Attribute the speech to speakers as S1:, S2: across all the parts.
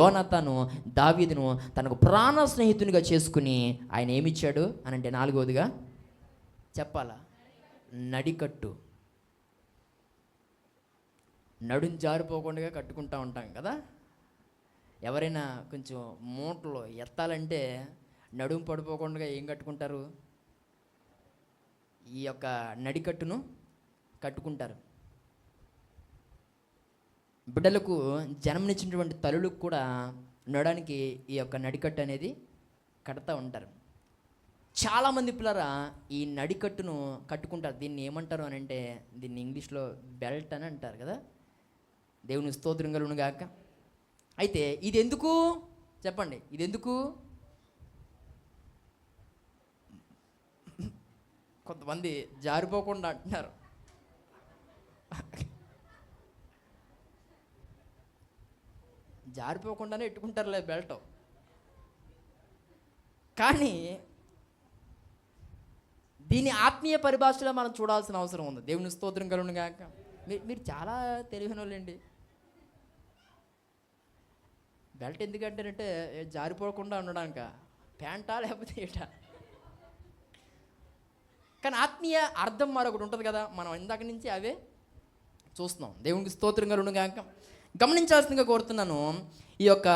S1: యోనాతాను దావీదును తనకు ప్రాణ స్నేహితునిగా చేసుకుని ఆయన ఏమిచ్చాడు అని అంటే, నాలుగవదిగా చెప్పాలా, నడికట్టు. నడుం జారిపోకుండా కట్టుకుంటూ ఉంటాం కదా. ఎవరైనా కొంచెం మూటలు ఎత్తాలంటే నడుం పడిపోకుండా ఏం కట్టుకుంటారు? ఈ యొక్క నడికట్టును కట్టుకుంటారు. బిడ్డలకు జన్మనిచ్చినటువంటి తల్లులకు కూడా నడడానికి ఈ యొక్క నడికట్టు అనేది కడతా ఉంటారు. చాలామంది పిల్లరా ఈ నడికట్టును కట్టుకుంటారు. దీన్ని ఏమంటారు అని అంటే, దీన్ని ఇంగ్లీష్లో బెల్ట్ అని అంటారు కదా. దేవుని స్తోత్రం కలుగును గాక. అయితే ఇది ఎందుకు చెప్పండి, ఇది ఎందుకు? కొంతమంది జారిపోకుండా అంటున్నారు. జారిపోకుండానే ఎట్టుకుంటారులే బెల్ట్. కానీ దీని ఆత్మీయ పరిభాషలో మనం చూడాల్సిన అవసరం ఉంది. దేవుని స్తోత్రం కలుగును గాక. మీరు చాలా తెలివైన వాళ్ళండి. బెల్ట్ ఎందుకంటేనంటే జారిపోకుండా ఉండడానిక, ప్యాంటా లేకపోతే ఏటా? కానీ ఆత్మీయ అర్థం మరొకటి ఉంటుంది కదా, మనం ఇందాక నుంచి అవే చూస్తున్నాం. దేవునికి స్తోత్రం కలుగును గాక. గమనించాల్సిందిగా కోరుతున్నాను, ఈ యొక్క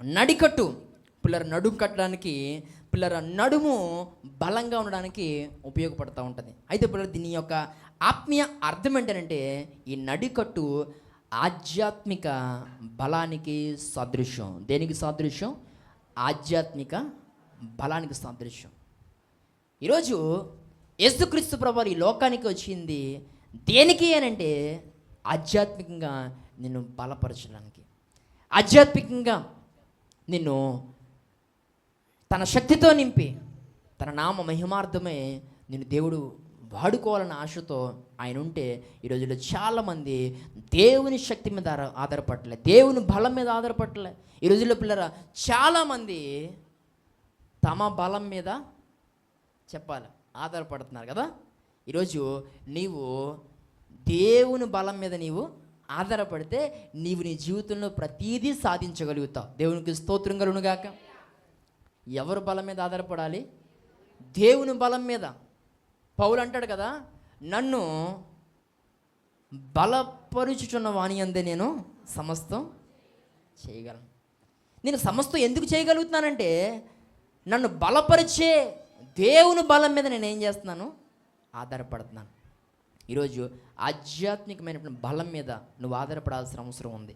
S1: నడికట్టు పిల్లల నడుము కట్టడానికి, పిల్లల నడుము బలంగా ఉండడానికి ఉపయోగపడుతూ ఉంటుంది. అయితే పిల్లలు దీని యొక్క ఆత్మీయ అర్థం ఏంటంటే, ఈ నడికట్టు ఆధ్యాత్మిక బలానికి సాదృశ్యం. దేనికి సాదృశ్యం? ఆధ్యాత్మిక బలానికి సాదృశ్యం. ఈరోజు యేసుక్రీస్తు ప్రభువు ఈ లోకానికి వచ్చింది దేనికి అని అంటే, ఆధ్యాత్మికంగా నిన్ను బలపరచడానికి, ఆధ్యాత్మికంగా నిన్ను తన శక్తితో నింపి తన నామ మహిమార్థమే నిన్ను దేవుడు వాడుకోవాలన్న ఆశతో ఆయన ఉంటే, ఈ రోజుల్లో చాలామంది దేవుని శక్తి మీద ఆధారపడలే, దేవుని బలం మీద ఆధారపడలే. ఈ రోజుల్లో పిల్లరా చాలామంది తమ బలం మీద చెప్పాలి ఆధారపడుతున్నారు కదా. ఈరోజు నీవు దేవుని బలం మీద నీవు ఆధారపడితే నీవు నీ జీవితంలో ప్రతీదీ సాధించగలుగుతావు. దేవునికి స్తోత్రం కలుగును గాక. ఎవరు బలం మీద ఆధారపడాలి? దేవుని బలం మీద. పౌలు అంటాడు కదా, నన్ను బలపరుచుచున్న వాని అందే నేను సమస్తం చేయగలను. నేను సమస్తం ఎందుకు చేయగలుగుతున్నానంటే, నన్ను బలపరిచే దేవుని బలం మీద నేను ఏం చేస్తున్నాను? ఆధారపడుతున్నాను. ఈరోజు ఆధ్యాత్మికమైనటువంటి బలం మీద నువ్వు ఆధారపడాల్సిన అవసరం ఉంది.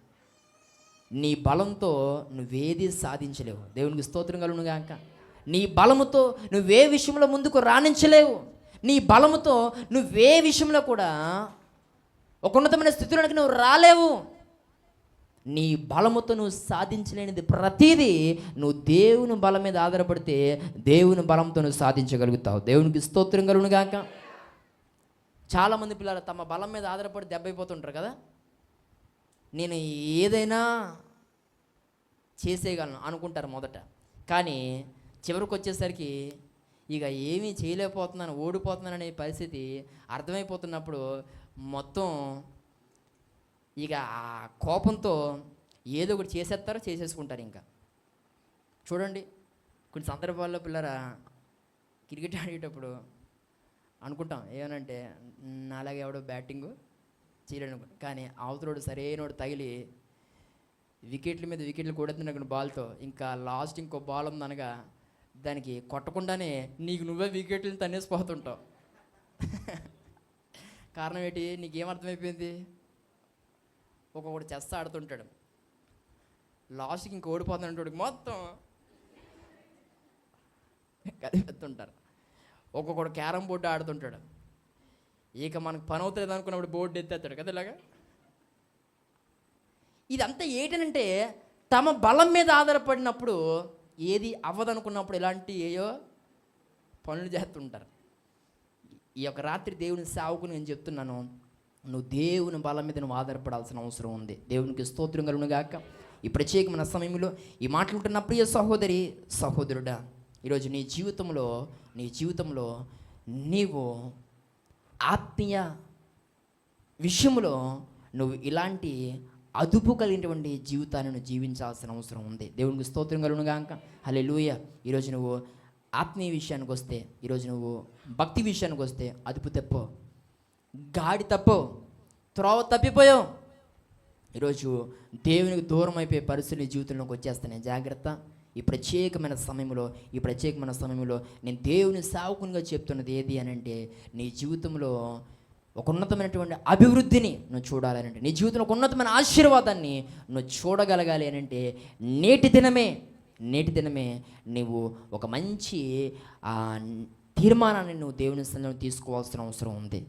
S1: నీ బలంతో నువ్వేది సాధించలేవు. దేవునికి స్తోత్రం కలుగును గాక. నీ బలముతో నువ్వే విషయంలో ముందుకు రాణించలేవు. నీ బలముతో నువ్వే విషయంలో కూడా ఒక ఉన్నతమైన స్థితిలోనికి నువ్వు రాలేవు. నీ బలముతో నువ్వు సాధించలేనిది ప్రతిదీ నువ్వు దేవుని బలం మీద ఆధారపడితే దేవుని బలంతో నువ్వు సాధించగలుగుతావు. దేవునికి స్తోత్రం కలుగును గాక. చాలామంది పిల్లలు తమ బలం మీద ఆధారపడి దెబ్బైపోతుంటారు కదా. నేను ఏదైనా చేసేయగలను అనుకుంటారు మొదట, కానీ చివరికి వచ్చేసరికి ఇక ఏమీ చేయలేకపోతున్నాను, ఓడిపోతున్నాననే పరిస్థితి అర్థమైపోతున్నప్పుడు మొత్తం ఇక ఆ కోపంతో ఏదో ఒకటి చేసేసుకుంటారు. ఇంకా చూడండి, కొన్ని సందర్భాల్లో పిల్లరా క్రికెట్ ఆడేటప్పుడు అనుకుంటాం ఏమనంటే, నాలాగే ఎవడో బ్యాటింగు చేయలేను, కానీ అవతలోడు సరైనోడు తగిలి వికెట్ల మీద వికెట్లు కొడుతున్నాడు బాల్తో. ఇంకా లాస్ట్ ఇంకో బాల్ ఉందనగా దానికి కొట్టకుండానే నీకు నువ్వే వికెట్లను తన్నేసిపోతుంటావు. కారణం ఏంటి? నీకేమర్థమైపోయింది? ఒక్కొక్కడు చెస్ ఆడుతుంటాడు, లాస్ట్కి ఇంక ఓడిపోతున్నాడు మొత్తం కదిపెత్తుంటారు. ఒక్కొక్కడు క్యారమ్ బోర్డు ఆడుతుంటాడు, ఇక మనకు పని అవుతుంది అనుకున్నప్పుడు బోర్డు ఎత్తేస్తాడు కదా ఇలాగా. ఇదంతా ఏంటంటే తమ బలం మీద ఆధారపడినప్పుడు ఏది అవ్వదనుకున్నప్పుడు ఇలాంటి ఏయో పనులు చేస్తుంటారు. ఈ యొక్క రాత్రి దేవుని సేవకుని నేను చెప్తున్నాను, నువ్వు దేవుని బలం మీద నువ్వు ఆధారపడాల్సిన అవసరం ఉంది. దేవునికి స్తోత్రం కలుగును గాక. ఈ ప్రత్యేకమైన సమయంలో ఈ మాట్లాడుతున్న ప్రియ సహోదరి సహోదరుడా, ఈరోజు నీ జీవితంలో నీవు ఆత్మీయ విషయంలో నువ్వు ఇలాంటి అదుపు కలిగినటువంటి జీవితాన్ని నువ్వు జీవించాల్సిన అవసరం ఉంది. దేవునికి స్తోత్రం కలుగును గాక. హల్లెలూయా. ఈరోజు నువ్వు ఆత్మీయ విషయానికి వస్తే, ఈరోజు నువ్వు భక్తి విషయానికి వస్తే అదుపు తప్పో, గాడి తప్పో, త్రోవ తప్పిపోయావు. ఈరోజు దేవునికి దూరం అయిపోయే పరిస్థితులు నీ జీవితంలోకి వచ్చేస్తున్నాయి. జాగ్రత్త. ఈ ప్రత్యేకమైన సమయంలో నేను దేవుని సేవకునిగా చెప్తున్నది ఏది అని అంటే, నీ జీవితంలో ఒక ఉన్నతమైనటువంటి అభివృద్ధిని నువ్వు చూడాలనంటే, నీ జీవితంలో ఒక ఉన్నతమైన ఆశీర్వాదాన్ని నువ్వు చూడగలగాలి అని అంటే, నేటి దినమే నువ్వు ఒక మంచి తీర్మానాన్ని నువ్వు దేవుని సన్నిధిలో తీసుకోవాల్సిన అవసరం ఉంది.